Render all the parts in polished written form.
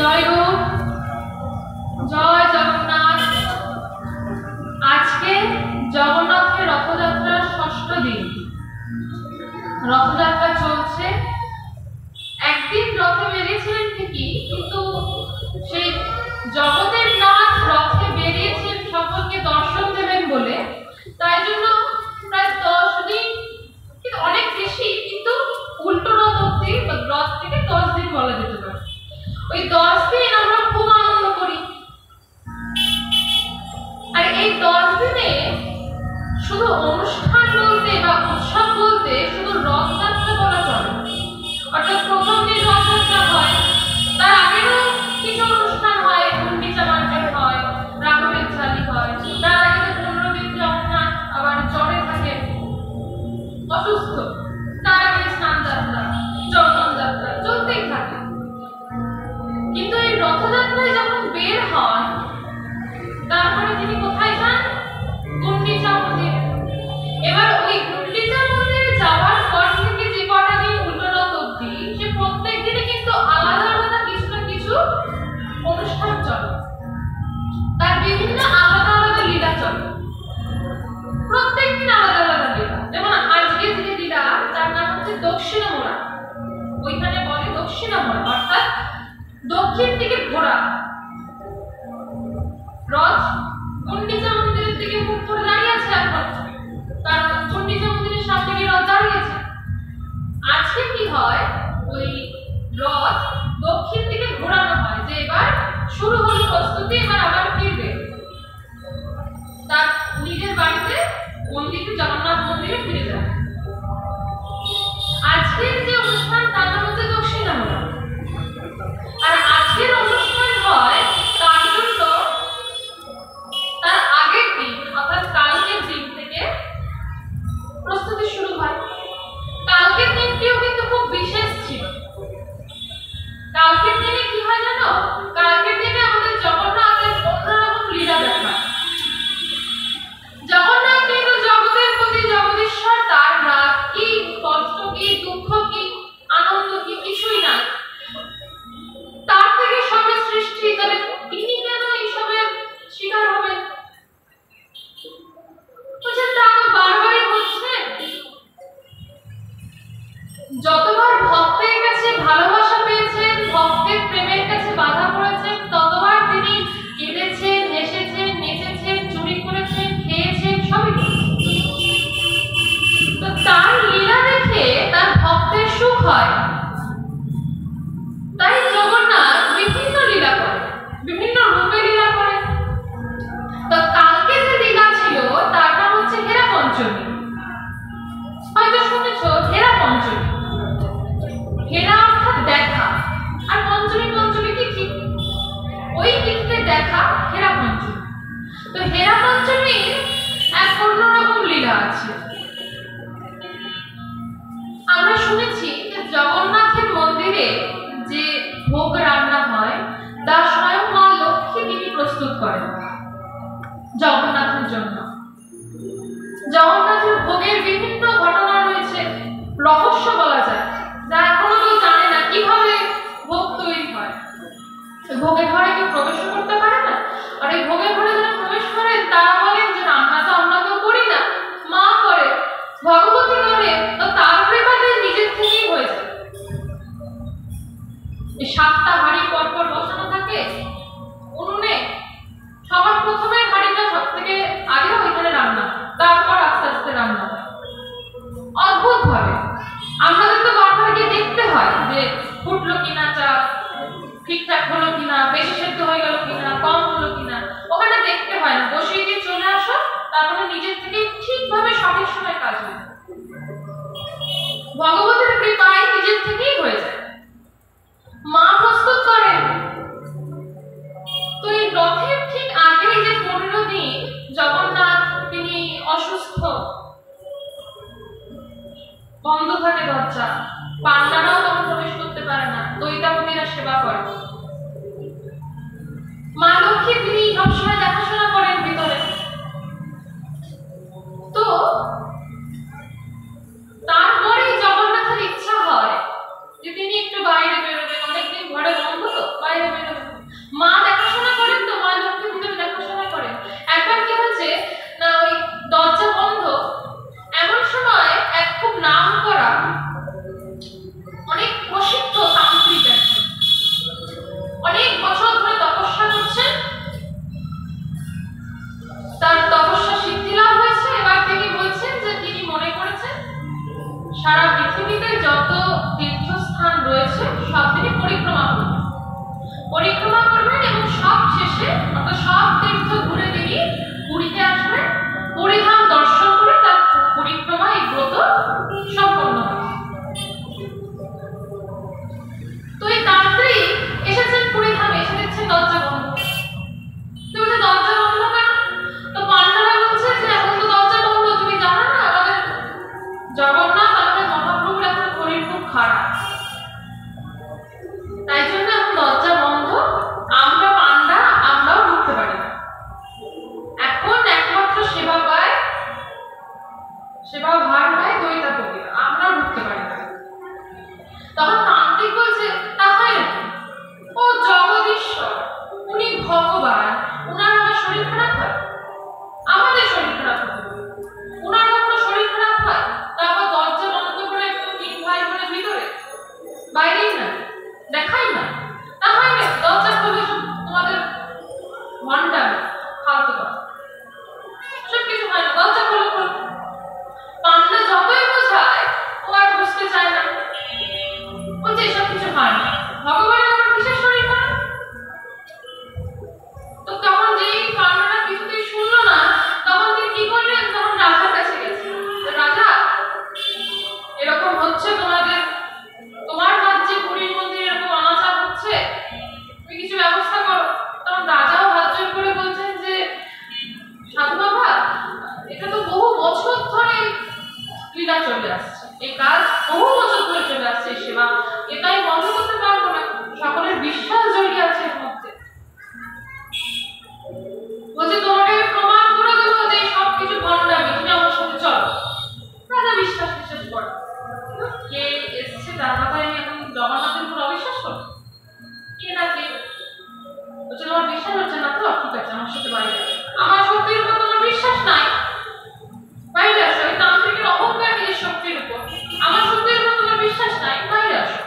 জয় হোক, জয় জগন্নাথ। আজকে জগন্নাথের রথযাত্রার ষষ্ঠ দিন। রথযাত্রা চলছে। একদিন রথে বেরিয়েছিলেন ঠিকই, কিন্তু সেই জগতের নাথ রথে বেরিয়েছেন সকলকে দর্শন দেবেন বলে, তাই জন্য প্রায় 10 দিন, কিন্তু অনেক বেশি, কিন্তু উল্টো রথ অব্দি, রথ থেকে 10 দিন বলা যেতে পারে। ওই 10 দিন আমরা খুব আনন্দ করি। আর এই 10 দিনে শুধু অনুষ্ঠান বলতে বা উৎসব বলতে শুধু রথযাত্রা বলা চলে। অর্থাৎ প্রথম দিন রথযাত্রা হয়, তার আগেও কিছু অনুষ্ঠান হয়, গুন্ডিচা মার্জন হয়, রাঘবের ঝালি হয়, তার আগে 15 দিন জগন্নাথ আবার জ্বরে থাকে, অসুস্থ, তার আগে স্নান যাত্রা, চন্দন যাত্রা চলতেই থাকে। কিন্তু এই রথযাত্রায় যখন বের হন, তারপরে তিনি কোথায় যান? গুন্ডিচা মন্দিরে। এবার ওই গুন্ডিচা মন্দিরে যাওয়ার পর থেকে যে কটা দিন উল্টো রথ অব্দি, সে প্রত্যেক দিনে কিন্তু আলাদা আলাদা কিছু না কিছু অনুষ্ঠান চলে, তার বিভিন্ন আলাদা আলাদা লীলা চলে, প্রত্যেক দিন আলাদা আলাদা লীলা। যেমন আজকে যে লীলা, তার নাম হচ্ছে দক্ষিণামোড়া। ওইখানে বলে দক্ষিণামোড়া, অর্থাৎ দক্ষিণ দিকে ঘোরা। রথ গুন্ডিচা মন্দিরের দিকে মুখ করে দাঁড়িয়ে আছে এখন, কারণ গুন্ডিচা মন্দিরের সামনে গিয়ে রথ দাঁড়িয়েছে। আজকে কি হয়, ওই রথ দক্ষিণ দিকে ঘোরানো হয়, যে এবার শুরু হলো প্রস্তুতি, এবার আবার ফিরবে তার নিজের বাড়িতে, মন্দিরে, জগন্নাথ মন্দিরে ফিরে যাবে। আজকের যে অনুষ্ঠান তার নাম হচ্ছে দক্ষিণামোড়া। আর আজকের অনুষ্ঠান হয় তার জন্য তার আগের দিন, অর্থাৎ কালকের দিন থেকে প্রস্তুতি শুরু হয়। কালকের দিনটিও কিন্তু খুব বিশেষ ছিল। কালকের দিনে কি হয় জানো? কালকের দিনে আমাদের জগন্নাথের অন্যরকম লীলা দেখা। জগন্নাথ কিন্তু জগতের প্রতি জগদীশ্বর, তার রাগ কি, কষ্ট কি, দুঃখ কি, আনন্দ কি, কিছুই নাই। তার থেকে সবে সৃষ্টি, তাহলে তিনি কেন এইসবের শিকার হবেন? তা বারবারই হচ্ছে। যতবার ভক্তের কাছে ভালোবাসা পেয়েছেন, ভক্তের প্রেমের কাছে বাধা পড়েছেন, ততবার তিনি কেঁদেছেন, হেসেছেন, নেচেছেন, চুরি করেছেন, খেয়েছেন, সবই করেছেন। তো তার লীলা দেখে তার ভক্তের সুখ হয়। তাই জগন্নাথ বিভিন্ন লীলা করে, বিভিন্ন রূপে লীলা করে। তো কালকে যে লীলা ছিল তার নাম হচ্ছে হেরা পঞ্চমী। হয়তো শুনেছ হেরা পঞ্চমী। হেরা অর্থাৎ দেখা, আর পঞ্চমী, পঞ্চমী তিথি, ওই তিথিতে দেখা হেরা পঞ্চমী। তো হেরা পঞ্চমীর এক অন্যরকম লীলা আছে। আমরা শুনেছি যে জগন্নাথের মন্দিরে যে ভোগ রান্না হয়, তা স্বয়ং মা লক্ষ্মী তিনি প্রস্তুত করেন জগন্নাথের জন্য। জগন্নাথের ভোগের বিভিন্ন ঘটনা রয়েছে, রহস্য বলা যায়, যা এখনো কেউ জানে না কিভাবে ভোগ তৈরি হয়। ভোগের ঘরে কেউ প্রবেশ করতে পারে না, আর এই ভোগের ঘরে যারা প্রবেশ করেন তারা বলেন যে রান্না তো আমরা কেউ করি না, মা করে, ভগবতী করে, তো তার কৃপাতে নিজের থেকেই হয়ে যায়। এই 7টা হাঁড়ি পরপর বসানো থাকে উনুনে। সবার প্রথমে হাঁড়িটা সব থেকে আগে ওইখানে রান্না, তারপর আস্তে আস্তে রান্না হয়। অদ্ভুত ভাবে আমাদের তো বারবার গিয়ে দেখতে হয় যে ফুটলো কিনা, চাপ ঠিকঠাক হলো কিনা, বেশি সেদ্ধ হয়ে গেল কিনা, কম হলো কিনা, ওখানে দেখতে হয় না, বসিয়ে দিয়ে চলে আসো, তারপরে নিজের থেকে ঠিকভাবে সঠিক সময় কাজ হয়। ভগবতের কৃপায় নিজের থেকেই হয়ে যায়। মা প্রস্তুত করেন। তো এই রথের ঠিক আগে যে 15 দিন জগন্নাথ তিনি অসুস্থ, বন্ধ থাকে দরজা, পান্ডারাও তখন প্রবেশ করতে পারে না, দৈতাপতিরা সেবা করে। মা লক্ষ্মী তিনি সবসময় দেখাশোনা করেন ভিতরে। তো তারপরে জগন্নাথের ইচ্ছা হয় যে তিনি একটু বাইরে বেরোবেন, অনেকদিন ঘরে বন্ধ তো, বাইরে বেরোবেন। এসে অর্থাৎ সব তীর্থ ঘুরে তিনি পুরীতে আসবেন, পুরীধাম দর্শন করে তার পরিক্রমা এই ব্রত সম্পন্ন হবে। তো এই তান্ত্রিক এসেছেন পুরীধামে, এসে দেখছেন দরজা বন্ধ। তো বলছে দরজা বন্ধ কেন? তো পান্ডারা বলছে যে এখন তো দরজা বন্ধ, তুমি জানো না আমাদের জগন্নাথ আমাদের মহাপ্রভুর এখন শরীর খুব খারাপ, তাই জন্য এখন দরজা বন্ধ, আমরা পান্ডা আমরাও ঢুকতে পারি না। এখন একমাত্র সেবা পায়, সেবা ভার পায় দৈতাপতিরা, আমরাও ঢুকতে পারি না। তখন তান্ত্রিক বলছে তা হয় নাকি? ও জগদীশ্বর, উনি ভগবান, উনার আবার শরীর খারাপ হয়? আমাদের শরীর খারাপ হতে পারে, উনার কখনো শরীর খারাপ হয়? তারপর দরজা বন্ধ করে একদম তিন ভাই বোনের ভিতরে, বাইরেই না, দেখাই না, তা হয় না? দরজা খুলে তোমাদের ঘন্টা ফালতু কথা, সব কিছু হয় না, দরজা খুলে খুলে। পান্ডা যতই বোঝায় ও আর বুঝতে চায় না, বলছে এসব কিছু হয় না, ভগবানের আমার কিসের শরীর খারাপ? তো তখন যেই পান্ডারা কিছুতেই শুনলো না, তখন তিনি কি করলেন, তখন রাজার কাছে গেছেন। রাজা, এরকম হচ্ছে তোমাদের, তোমার রাজ্যে পুরীর মন্দিরে এরকম অনাচার হচ্ছে, তুমি কিছু ব্যবস্থা করো। তখন রাজাও হাত জোর করে বলছেন যে সাধু বাবা, এটা তো বহু বছর ধরে লীলা চলে আসছে, এই কাজ বহু বছর ধরে চলে আসছে, এই সেবা, এটাই বন্ধ করতে পারবো না, সকলের বিশ্বাস জড়িয়ে আছে এর মধ্যে। বলছে তোমাকে আমি প্রমাণ করে দেবো যে সব কিছু ভণ্ডামি, তুমি আমার সাথে চলো। রাজা বিশ্বাস করে, কে এসছে তার কথায় আমি এখন জগন্নাথের উপর অবিশ্বাস করবো? কে না কে? বলছে তোমার বিশ্বাস হচ্ছে না তো, ঠিক আছে আমার সাথে বাইরে আসো। আমার শক্তির উপর তোমার বিশ্বাস নাই, বাইরে আসো। এই তান্ত্রিকের অহংকার নিজের শক্তির উপর, আমার শক্তির উপর তোমার বিশ্বাস নাই, বাইরে আসো।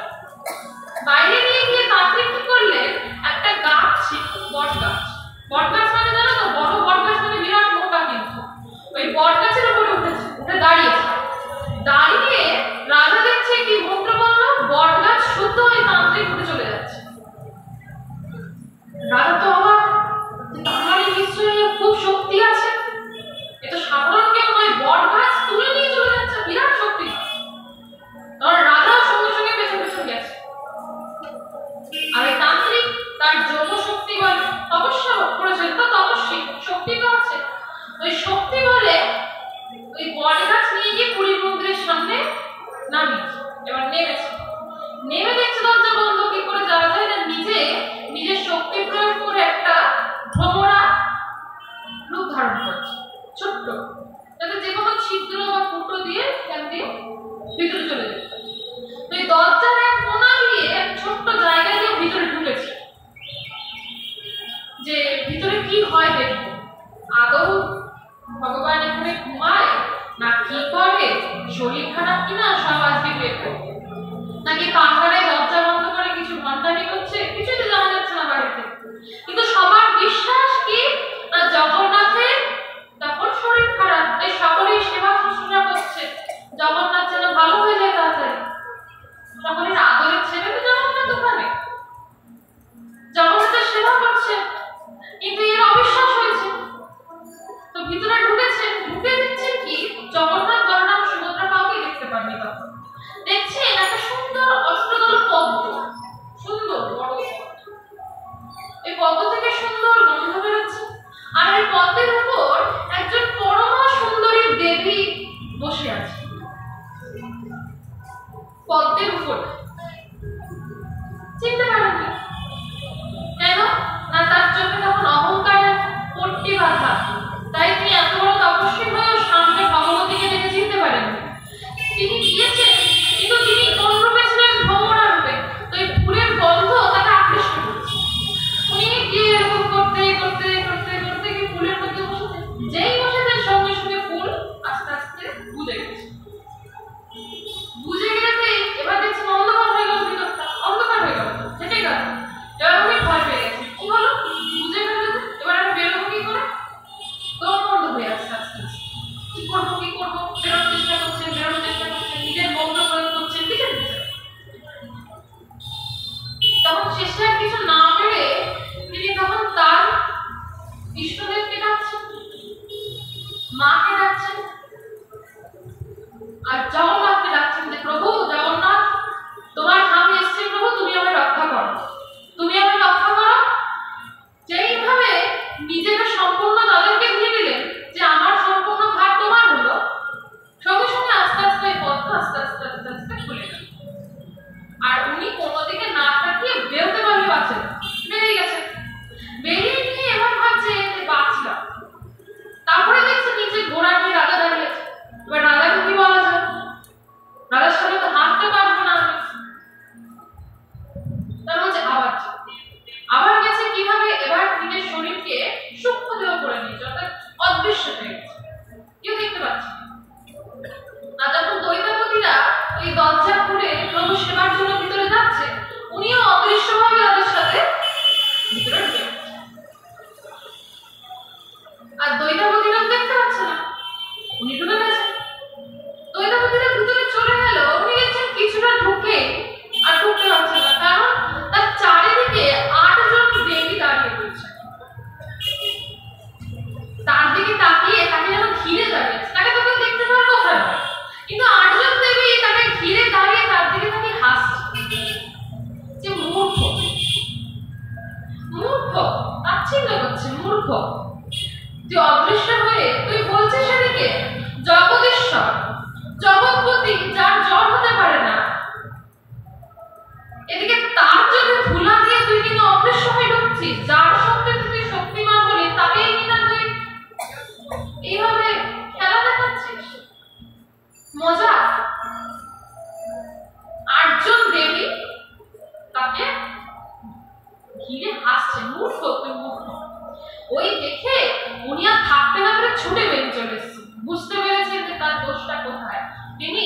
বাইরে নিয়ে গিয়ে তান্ত্রিক কি করলেন, একটা গাছ ছিল, বট গাছ। বট গাছ মানে জানো তো, বড় বট গাছ মানে বিরাট মোটা, কিন্তু ওই বট গাছের উপরে উঠেছে, উঠে দাঁড়িয়েছে। দাঁড়িয়ে রাজা দেখছে কি মন্ত্র বললো, বট গাছ শুদ্ধ হয়ে তান্ত্রিক উঠে চলে যাচ্ছে। রাজা তো অবাক, তার মানে নিশ্চয়ই খুব শক্তি আছে, এটা সাধারণ কেউ নয়, বট গাছ তুলে নিয়ে চলে যাচ্ছে, বিরাট শক্তি। তখন রাজা সঙ্গে সঙ্গে পেছন পেছন গেছে। আর এই তান্ত্রিক তার যোগ শক্তি বলে তপস্যা করেছেন, তো তপস্বী শক্তি তো আছে, ওই শক্তি বলে ওই বট গাছ নিয়ে গিয়ে পুরীর মন্দিরের সামনে নামিয়েছে। এবার নেমেছে, নেমে দেখছে দরজা বন্ধ, কি করে যাওয়া যায় না, নিজের শক্তি প্রয়োগ করে একটা ভ্রমরা রূপ ধারণ করছে, ছোট্ট, যাতে যে কোনো ছিদ্র বা ফুটো দিয়ে ফ্যান দিয়ে ভিতরে চলে যেতে পারে। তো এই দরজার এক কোণা দিয়ে এক ছোট্ট জায়গা দিয়ে ভিতরে ঢুকেছে, যে ভিতরে কি হয় দেখবো, আদৌ ভগবান এখানে ঘুমায় না কি করে, শরীর খারাপ কিনা সব আজকে বের করবে, নাকি পাহাড়ে দরজা বন্ধ করে কিছু ঘন্টানি করছে, কিছুই তো জানা যাচ্ছে না বাড়িতে। কিন্তু সবার বিশ্বাস কি না, জগন্নাথের তখন শরীর খারাপ, তাই সকলেই সেবা শুশ্রূষা করছে, জগন্নাথ যেন ভালো হয়ে যায় তাড়াতাড়ি। সকলের আদরের ছেলে তো জগন্নাথ, ওখানে জগন্নাথের সেবা করছে, কিন্তু এর অবিশ্বাস হয়েছে। তো ভিতরে ঢুকেছেন, ঢুকে দেখছেন কি জগন্নাথ, বলরাম, সুভদ্রা কাউকে দেখতে পাননি। তখন দেখছেন একটা সুন্দর অষ্টদল পদ্ম, সুন্দর বড়, এই পদ্ম থেকে সুন্দর গন্ধ বেরোচ্ছে। আর এই পদ্মের উপর একজন পরমা সুন্দরী দেবী বসে আছে, পদ্মের উপর। চিনতে পারেননি কেন না, তার চোখে তখন অহংকারের পট্টি বাঁধা, তাই তিনি এত বড় তপস্বী হয়েও সামনে ভগবতীকে দেখে চিনতে পারেননি। তিনি গিয়েছেন, কিন্তু তিনি কোন রূপে ছিলেন, ভ্রমরা রূপে। তো এই ফুলের গন্ধ তাকে আকৃষ্ট করছে। উনি গিয়ে এরকম করতে করতে করতে করতে কি ফুলের মধ্যে বসেছেন, যেই বসেছেন সঙ্গে সঙ্গে ফুল আস্তে আস্তে বুঝে গেছে। বুঝে গেছে, এবার দেখছেন অন্ধকার হয়ে গেল, ভিতরটা অন্ধকার হয়ে গেল, থেকে গেল। এবার উনি ভয় পেয়ে গেছেন, কি হলো, বুঝে গেল, এবার আমি বেরোবো কি করে, দম বন্ধ হয়ে আসছে আস্তে আস্তে। কি করবো বেরোনোর চেষ্টা করছেন, নিজের মন্ত্র প্রয়োগ করছেন, কিছু দিচ্ছে। তখন শেষে কিছু না পেরে তিনি তখন তার তুই অদৃশ্য হয়ে তুই বলছিস এদিকে জগদীশ্বর জগৎপতি যার জ্বর হতে পারে না, এদিকে তার চোখে ধুলা দিয়ে তুই কিন্তু অদৃশ্য হয়ে ঢুকছিস, যার শক্তি তুই শক্তিমান বলি তাকেই কিনা তুই এইভাবে খেলা দেখাচ্ছিস। মজা। আটজন দেবী তাকে ঘিরে হাসছে। মূর্খ তুই, মূর্খ। ওই দেখে উনি আর থাকতে না পেরে ছুটে বেরিয়ে চলে এসেছেন। বুঝতে পেরেছেন যে তার দোষটা কোথায়। তিনি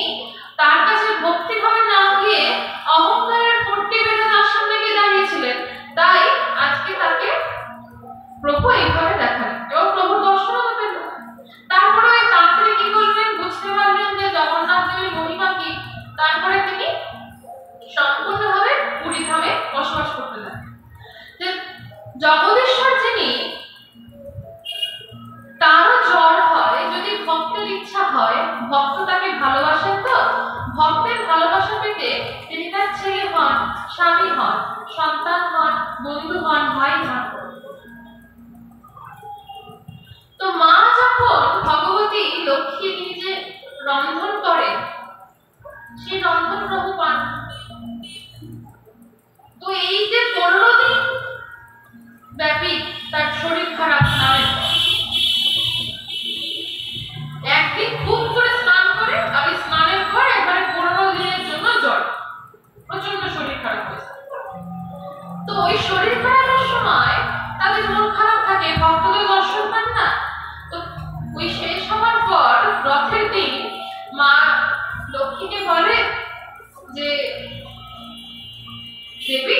তার কাছে ভক্তিভাবে না গিয়ে অহংকারের পট্টি বেঁধে তার সামনে গিয়ে দাঁড়িয়েছিলেন। তাই আজকে তাকে প্রভু এইভাবে দেখালেন এবং প্রভু দর্শনও পেল। তারপরে ওই তান্ত্রিক কি করলেন, বুঝতে পারলেন যে জগন্নাথ দেবের মহিমা কি। তারপরে তিনি সম্পূর্ণভাবে পুরী ধামে বসবাস করতে লাগলেন। যে জগদীশ্বর যিনি, তারও জ্বর হয় যদি ভক্তের ইচ্ছা হয়, ভক্ত তাকে ভালোবাসেন, তো ভক্তের ভালোবাসা পেতে তিনি তার ছেলে হন, স্বামী হন, সন্তান হন, বন্ধু হন, ভাই হন। তো মা যখন ভগবতী লক্ষ্মী তিনি যে রন্ধন করে, সেই রন্ধন প্রভু পান। তো এই যে 15 দিন ব্যাপী তার শরীর খারাপ নামে, একদিন খুব করে স্নান করে আর স্নানের পর একবারে 15 দিনের জন্য জ্বর, প্রচন্ড শরীর খারাপ হয়েছে। তো ওই শরীর খারাপের সময় তাদের মন খারাপ থাকে, ভক্তদের দর্শন পান না। তো ওই শেষ হওয়ার পর রথের দিন মা লক্ষ্মীকে বলে যে দেবী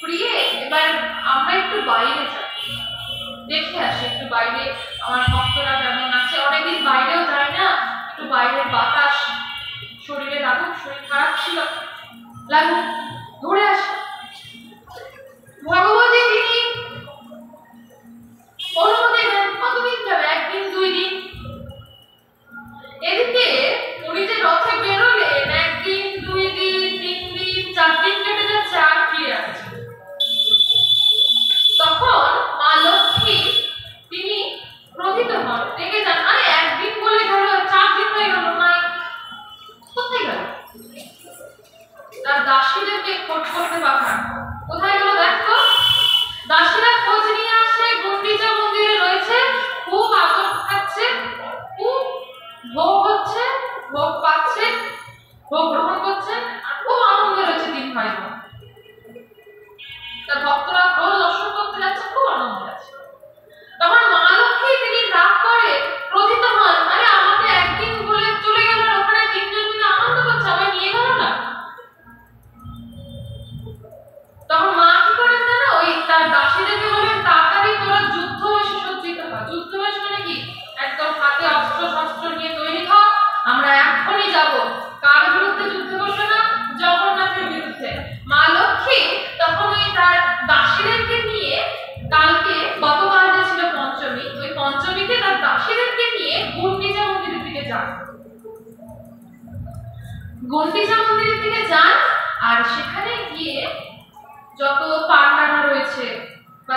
প্রিয়ে, এবার আমরা একটু বাইরে যাই, দেখে আসি একটু বাইরে আমার ভক্তরা কেমন আছে, অনেকদিন বাইরেও যায় না, একটু বাইরের বাতাস শরীরে লাগুক, শরীর খারাপ ছিল লাগুক, ঘুরে আসি। ভগবতী তিনি অনুমতি দেন। কতদিন যাবে? একদিন, 2 দিন। এদিকে উনি যে রথে বেরোলেন, 1 দিন, 2 দিন, 3 দিন, 4 দিন কেটে যাচ্ছে, আর ফিরে আসছে। তখন মা লক্ষ্মী তিনি ক্রোধিত হন, রেগে যান। আরে একদিন বলে গেল, 4 দিন হয়ে গেল, নাই কোথায় গেল? তার দাসীদেরকে খোঁজ করতে পাঠান, কোথায় গেল দেখো। দাসীরা খোঁজ নিয়ে আসে, গুন্ডিচা মন্দিরে রয়েছে, খুব আদর খাচ্ছে, খুব ভোগ হচ্ছে, ভোগ পাচ্ছে, ভোগ গ্রহণ করছেন, আর খুব আনন্দে রয়েছে 3 ভাই বোন। তার ভক্তরা ঘোর দর্শন করতে যাচ্ছে, খুব আনন্দে আছে। তখন মা লক্ষ্মী তিনি রাগ করে ক্রোধিত হন, আরে আমাকে একদিন বলে চলে গেল, ওখানে 3 জন মিলে আনন্দ করছে, আমায় নিয়ে গেল না। তখন মা কি করেন জানো, ওই তার দাসীদেরকে বলেন তাড়াতাড়ি তোরা যুদ্ধ বেশি সজ্জিত হয়। যুদ্ধ বেশ মানে কি, একদম হাতে অস্ত্র শস্ত্র নিয়ে তৈরি হ, আমরা এখনই যাব। কার বিরুদ্ধে যুদ্ধ করবে না? জগন্নাথের বিরুদ্ধে। মা লক্ষ্মী তখন ওই তার দাসীদেরকে নিয়ে, কালকে গতকাল যে ছিল পঞ্চমী, ওই পঞ্চমীতে তার দাসীদেরকে নিয়ে গুন্ডিচা মন্দিরের দিকে যান। গুন্ডিচা মন্দিরের দিকে যান, আর সেখানে গিয়ে যত পান্ডারা রয়েছে বা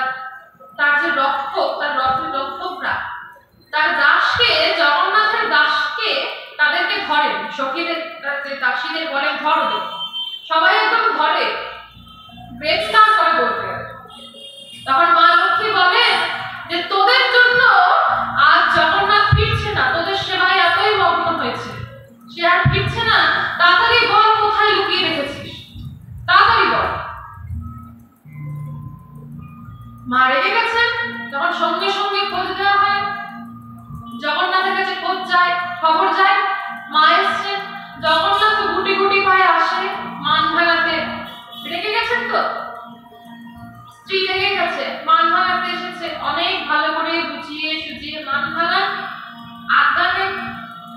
তার যে রক্ষক, তার রথের রক্ষকরা, তার দাসকে, জগন্নাথের দাসকে তাদেরকে ধরেন, সখীদের দাসীদের বলে ধরো, সবাই একদম ধরে গ্রেফতার করে বলতে। তখন মা লক্ষ্মী বলে যে তোদের জন্য আজ জগন্নাথ ফিরছে না, তোদের সেবায় এতই মগ্ন হয়েছে, সে আর ফিরছে না, তাড়াতাড়ি বল কোথায় লুকিয়ে রেখেছিস, তাড়াতাড়ি বল। মা রেগে গেছেন, তখন সঙ্গে সঙ্গে খোঁজ দেওয়া হয়, জগন্নাথের কাছে খোঁজ যায়, খবর যায় মা এসছেন। জগন্নাথ গুটি গুটি পায়ে আসে মান ভাঙাতে। রেগে গেছেন তো, স্ত্রী রেগে গেছে, মান ভাঙাতে এসেছে, অনেক ভালো করে বুঝিয়ে সুঝিয়ে মান ভাঙান, আজ্ঞা নেন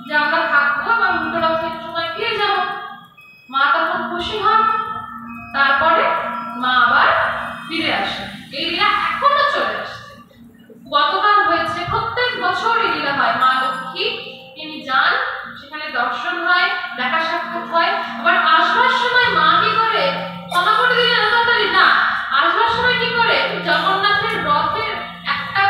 যে আমরা থাকবো বা উল্টো রথের সময় ফিরে যাব। মা তখন খুশি হন। তারপরে মা আবার ফিরে আসে। এই লীলা এখনো চলে আসছে, গতকাল হয়েছে, প্রত্যেক বছর এই লীলা হয়। মা লক্ষ্মী তিনি যান, সেখানে দর্শন হয়, দেখা সাক্ষাৎ হয়। আবার আসবার সময় মা কি করে, ক্ষমা করে দিলেন তাড়াতাড়ি না, আসবার সময় কি করে, জগন্নাথের রথের একটা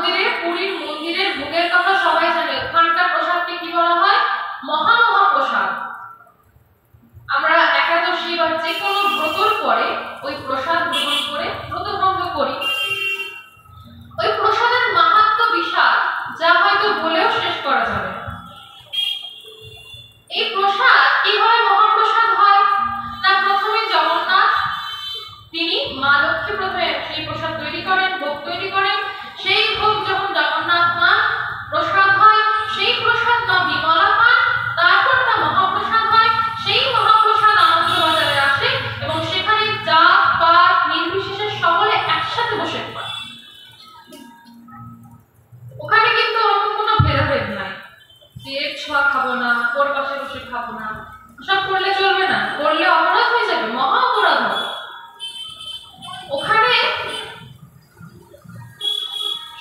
মন্দিরে, পুরীর মন্দিরের ভোগের কথা সবাই জানে। ওখানকার প্রসাদকে কি বলা হয়? মহাপ্রসাদ। আমরা একাদশী বা যে কোনো ব্রতর পরে ওই প্রসাদ গ্রহণ করে ব্রত ভঙ্গ করি। ওই প্রসাদের মাহাত্ম্য বিশাল, যা হয়তো বলেও শেষ করা যাবে। এই প্রসাদ কিভাবে মহাপ্রসাদ হয়? না, প্রথমে জগন্নাথ তিনি মা লক্ষ্মী প্রথমে সেই প্রসাদ তৈরি করেন, ভোগ তৈরি করেন। সেই ভোগ যখন জগন্নাথ পান, প্রসাদ হয়। সেই প্রসাদ মা বিমলা পান, তারপর তা মহাপ্রসাদ হয়। সেই মহাপ্রসাদ আনন্দবাজারে আসে এবং সেখানে জাত পাত নির্বিশেষে সকলে একসাথে বসে খায়। ওখানে কিন্তু ওরকম কোনো ভেদাভেদ নাই যে এর ছোঁয়া খাবো না, ওর পাশে বসে খাবো না। সব করলে চলবে না, করলে অপরাধ হয়ে যাবে, মহা অপরাধ হবে। ওখানে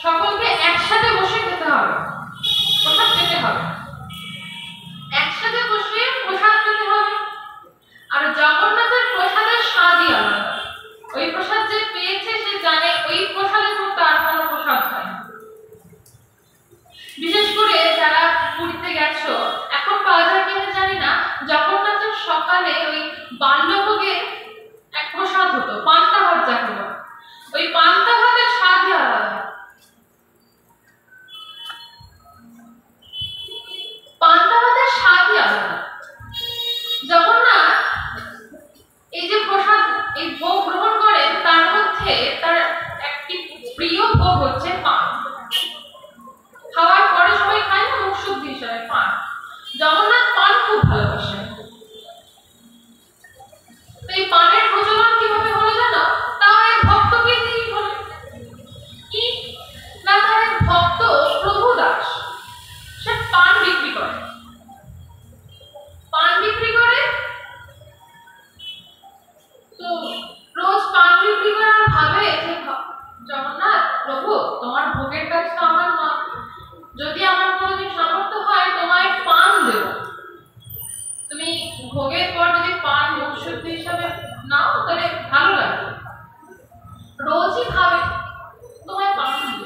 সকলকে একসাথে বসে খেতে হবে, প্রসাদ খেতে হবে, একসাথে বসে প্রসাদ খেতে হবে। আর জগন্নাথের প্রসাদের স্বাদই আলাদা। ওই প্রসাদ যে পেয়েছে সে জানে ওই প্রসাদের মতো আর কোনো প্রসাদ হয় না। বিশেষ করে যারা পুরীতে গেছো, এখন পাওয়া যায় কিনা জানি না, জগন্নাথের সকালে ওই বাল্যভোগের এক প্রসাদ হতো, পান্তা ভাত যাকে বলে। ওই পান্তা ভাতের স্বাদই আলাদা। পান্তা ভাতের স্বাদই আলাদা। জগন্নাথ এই যে প্রসাদ, এই ভোগ গ্রহণ করেন, তার মধ্যে তার একটি প্রিয় ভোগ হচ্ছে পান। খাওয়ার পরে সবাই খায় না, মুখ শুদ্ধি হিসাবে পান। জগন্নাথ পান খুব ভালোবাসেন। তো এই পানের প্রচলন কিভাবে হলো জানো? তাও এক ভক্তকে দিয়েই হলো। কি না, তার এক ভক্ত প্রভু দাস, সে পান বিক্রি করে। পান বিক্রি করে, তো রোজ পান বিক্রি করে আর ভাবে যে জগন্নাথ প্রভু, তোমার ভোগের কাজ তো আমার নয়, যদি আমার কোনোদিন সামর্থ্য হয় তোমায় পান দেব, তুমি ভোগের পর যদি পান মুখ শুদ্ধি হিসাবে নাও তাহলে ভালো লাগবে। রোজই ভাবে তোমায় পান দেব,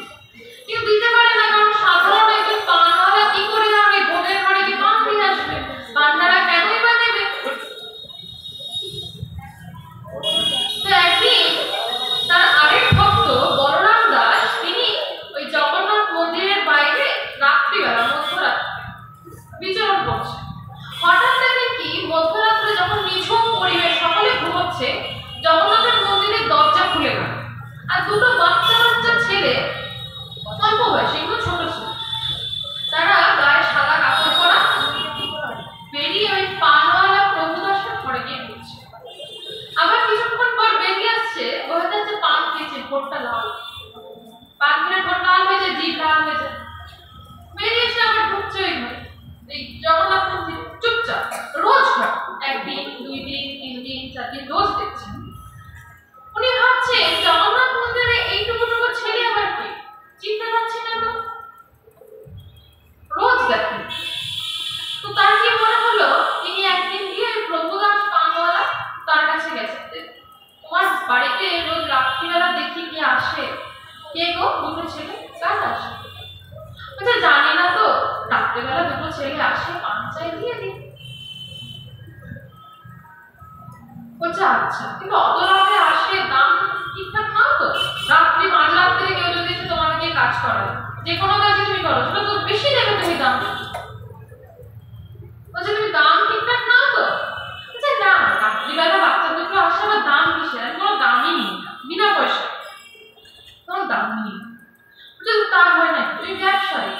কিন্তু দিতে পারে না, কারণ সাধারণ একজন পানওয়ালা কি করে যাবে ভোগের পরে কি পান দিয়ে আসবে? পান্ডারা কেনই বা নেবে? তো একদিন তার আরেক ভক্ত বলরাম দাস, তিনি ওই জগন্নাথ মন্দিরের বাইরে রাত্রিবেলা মধ্যরাত্রে বিচরণ করছে। হঠাৎ দেখেন কি, মধ্যরাত্রে যখন নিঝুম পরিবেশ, সকলে ঘুমোচ্ছে, জগন্নাথের মন্দিরের দরজা খুলে গেল। আর দুটো বাচ্চা বাচ্চা ছেলে, অল্প বয়সী, এগুলো ছোট ছিল, তারা গায়ে সাদা কাপড় পরা, বেরিয়ে ওই পানওয়ালা প্রভু দাসের ঘরে গিয়ে ঢুকছে। আবার কিছুক্ষণ পর বেরিয়ে আসছে, বোঝা যাচ্ছে পান খেয়েছে, ঠোঁটটা লাল, পান খেলে ঠোঁট লাল হয়ে যায়, জিভ লাল হয়ে যায়। বেরিয়ে এসে আবার ঢুকছে ওই ঘরে, এই জগন্নাথ মন্দিরে চুপচাপ। রোজ ঘর, একদিন, 2 দিন, 3 দিন, 4 দিন, রোজ দেখছেন। উনি ভাবছেন জগন্নাথ মন্দিরে এইটুকু ছেলে আবার কি, চিনতে পারছি না তো, রোজ দেখেন। তো তার কি মনে হলো, তিনি একদিন গিয়ে প্রভুদাস পানওয়ালা তার কাছে গেছে, তোমার বাড়িতে রোজ রাত্রিবেলা দেখি কে আসে, কে গো? দুটো ছেলে। কাজ আসে? বলছে জানি না তো, রাত্রিবেলা দুটো ছেলে আসে, পান চাই, দিয়ে দিই। বলছে আচ্ছা, কিন্তু অত রাতে আসে, দাম ঠিকঠাক নাও তো? রাত্রি মাঝরাত্রে কেউ যদি এসে তোমাকে কাজ করায়, যে কোনো কাজে তুমি করো, সেটা তো বেশি নেবে তুমি দাম। বলছে তুমি দাম ঠিকঠাক নাও তো? বলছে না, রাত্রিবেলা বাচ্চা দুটো আসে, আবার দাম কিসের? আমি কোনো দামই নিই না, বিনা পয়সা কোনো দাম নিই না। বলছে তা হয় না, তুমি ব্যবসায়ী,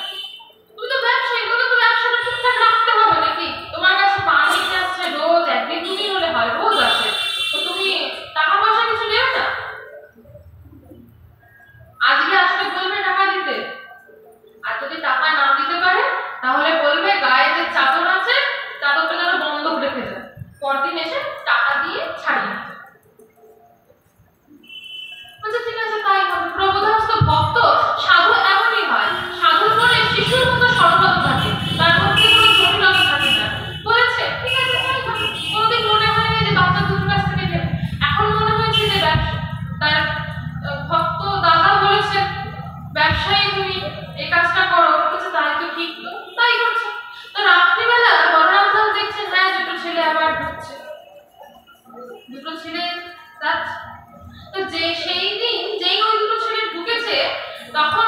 তুমি তো ব্যবসায়ী, তো ব্যবসাটা ঠিকঠাক রাখতে হবে নাকি? তোমার কাছে পান নিতে আসছে রোজ, একদিন 2 দিন হলে হয়, রোজ আসে, তো তুমি টাকা পয়সা কিছু নেবে না? আজকে আসলে বলবে টাকা দিতে, আর যদি টাকা না দিতে পারে তাহলে বলবে গায়ে যে চাদর আছে, চাদরটা যেন বন্ধক রেখে যায়, পরদিন এসে টাকা দিয়ে ছাড়িয়ে নেবে। বলছে ঠিক আছে তাই হবে। প্রভুদাস তো ভক্ত, সাধু এমনই হয়, সাধুর মনে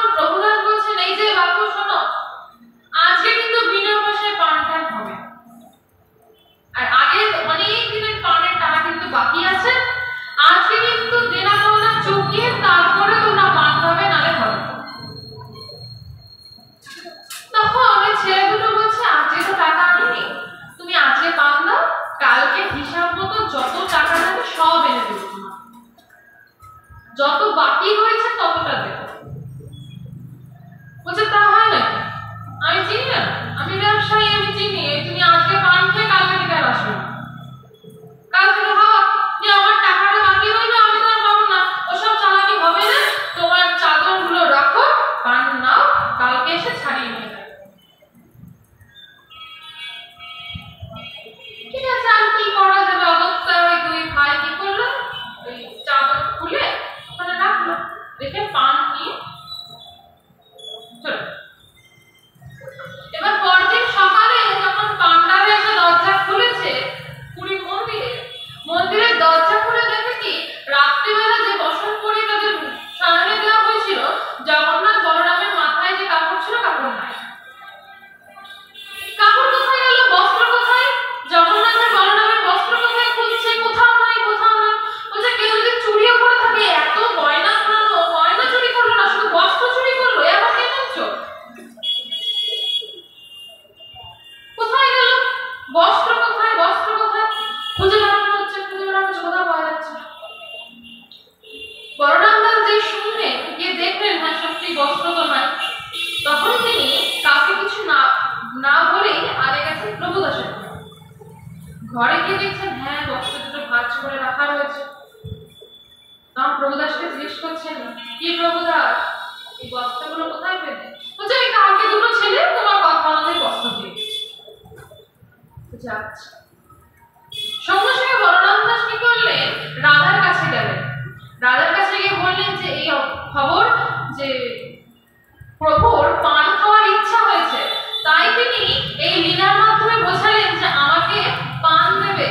তখন প্রভুদাস বলছেন, এই যে বাবু শোনো, আজকে কিন্তু বিনা পয়সায় পান টান হবে, আর আগে অনেক দিনের পানের টাকা কিন্তু বাকি আছে, আজকে কিন্তু দেনা পাওনা চুকিয়ে তারপরে তোমরা পান খাবে, নালে হবে। তখন ওই ছেলে দুটো বলছে, আজকে তো টাকা আনিনি, তুমি আজকে পান দাও, কালকে হিসাব মতো যত টাকা থাকে সব এনে দেবো, তোমার যত বাকি হয়েছে ততটা দেবো। বলছে, তা হয় নাকি? আমি চিনি না, আমি ব্যবসায়ী, আমি চিনি, তুমি আজকে পান খেয়ে কালকে থেকে আর আসবে না, কাল থেকে ভাবা যে আমার টাকাটা বাকি হইলো, আমি তো আর পাবো না, ওসব চালাকি হবে না, তোমার চাদরগুলো রাখো, পান নাও, কালকে এসে ছাড়িয়ে নিয়ে যাবে। ঠিক আছে, আর কি করা যাবে, অগত্যা ওই দুই ভাই কি করলো, ওই চাদর খুলে ওখানে রাখলো, রেখে পান নিয়ে চলো। এবার পরদিন সকালে যখন পান্ডারা এসে দরজা খুলেছে পুরী মন্দিরের দরজা খুলে দেখে কি, রাত্রিবেলা যে বসন করে তাদের সামনে দেওয়া হয়েছিল, জগন্নাথ বলরামের মাথায় যে কাপড় ছিল, কাপড় নাই। কাপড় কোথায় গেল, বস্ত্র কোথায়, জগন্নাথের বলরামের বস্ত্র কোথায় খুঁজছে, কোথাও নাই, কোথাও নাই। বলছে, কেউ যদি চুরিও করে থাকে, এত গয়না পরানো, গয়না চুরি করলো না, শুধু বস্ত্র চুরি করলো, এবার কেমন চোখ, কোথায় গেল, বস্ত্র কোথায়, বস্ত্র কোথায়, খুঁজে বেড়ানো হচ্ছে, কোথাও পাওয়া যাচ্ছে না। বলরাম দাস যে শুনলে গিয়ে দেখলেন, হ্যাঁ সত্যি বস্ত্র তো নাই, তখন তিনি কাউকে কিছু না বলেই আগে গেছেন প্রভুদাসের ঘরে গিয়ে দেখছেন, হ্যাঁ বস্ত্র দুটো ভাঁজ করে রাখা রয়েছে। তখন প্রভুদাসকে জিজ্ঞেস করছেন, কি প্রভুদাস, এই বস্ত্রগুলো কোথায় পেলে? বলছে, এই কালকে দুটো ছেলে তোমার কথা আমাদের বস্ত্র দিয়েছে। যাচ্ছে সঙ্গে সঙ্গে বলরাম দাস কি করলেন, রাধার কাছে গেলেন, রাধার কাছে গিয়ে বললেন যে এই খবর যে প্রভুর পান খাওয়ার ইচ্ছা হয়েছে, তাই তিনি এই লীলার মাধ্যমে বোঝালেন যে আমাকে পান দেবে।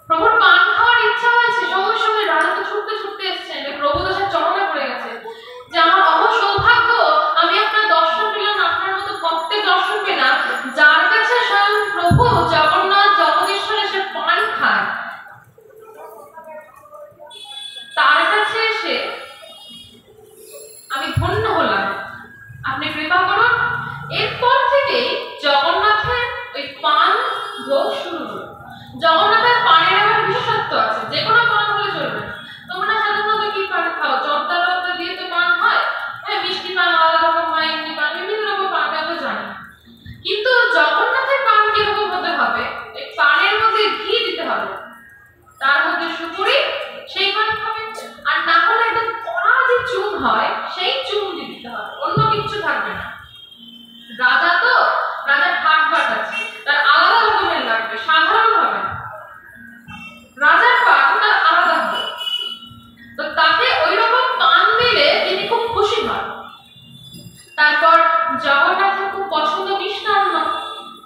প্রভুর পান খাওয়ার ইচ্ছা হয়েছে, সঙ্গে সঙ্গে রাধা তো ছুটতে ছুটতে এসেছেন, প্রভুদাসের চরণে পড়ে গেছে যে আমার অহ সৌভাগ্য, আমি আপনার দর্শন পেলাম, আপনার মতো ভক্তের দর্শন পেলাম, যার কাছে স্বয়ং প্রভু জগন্নাথ জগদীশ্বর এসে পান খায়, তার কাছে এসে আমি ধন্য হলাম, আপনি কৃপা করুন। এরপর থেকে জগন্নাথের ওই পান ভোগ শুরু হলো। জগন্নাথের পানের আবার বিশেষত্ব আছে, যে কোনো পান হলে চলবে না। তোমরা সাধারণত কি পান খাও, জর্দা টর্দা দিয়ে তো পান হয়, হ্যাঁ মিষ্টি পান আলাদা রকম হয়, এমনি পান, বিভিন্ন রকম পান তো জানি, কিন্তু জগন্নাথের পান কিরকম হতে হবে, এই পানের মধ্যে ঘি দিতে হবে, তার মধ্যে সুপুরি, সেই পান খাবে, আর না হলে একদম কড়া যে চুন হয় সেই চুন দিতে হবে, অন্য কিছু থাকবে না। রাজা তো, রাজার ঠাটবাট আছে, তার আলাদা রকমের লাগবে, সাধারণ হবে না, রাজার পান তার আলাদা হবে, তো তাকে ওই রকম পান দিলে তিনি খুব খুশি হন। তারপর জগন্নাথের খুব পছন্দ মিষ্টান্ন,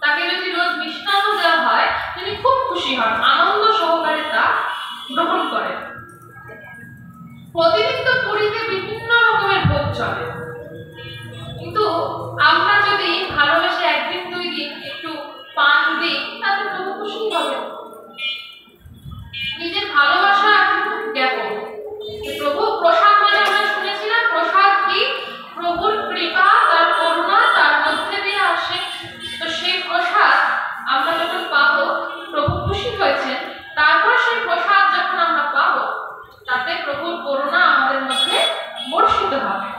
তাকে যদি রোজ মিষ্টান্ন দেওয়া হয় তিনি খুব খুশি হন, আনন্দ সহকারে তা গ্রহণ করেন। প্রতিদিন তো পুরীতে বিভিন্ন রকমের ভোগ চলে, কিন্তু আমরা যদি ভালোবেসে একদিন দুই দিন একটু পান দিই, তাতে প্রভু খুশি হবে, নিজের ভালোবাসা জ্ঞাপন। প্রভু প্রসাদ মানে আমরা শুনেছিলাম, প্রসাদ কি, প্রভুর কৃপা, তার করুণা তার মধ্যে দিয়ে আসে, তো সেই প্রসাদ আমরা যখন পাবো, প্রভু খুশি হয়েছেন, তারপর সেই প্রসাদ যখন আমরা পাবো, তাতে প্রভুর করুণা আমাদের মধ্যে বর্ষিত হবে।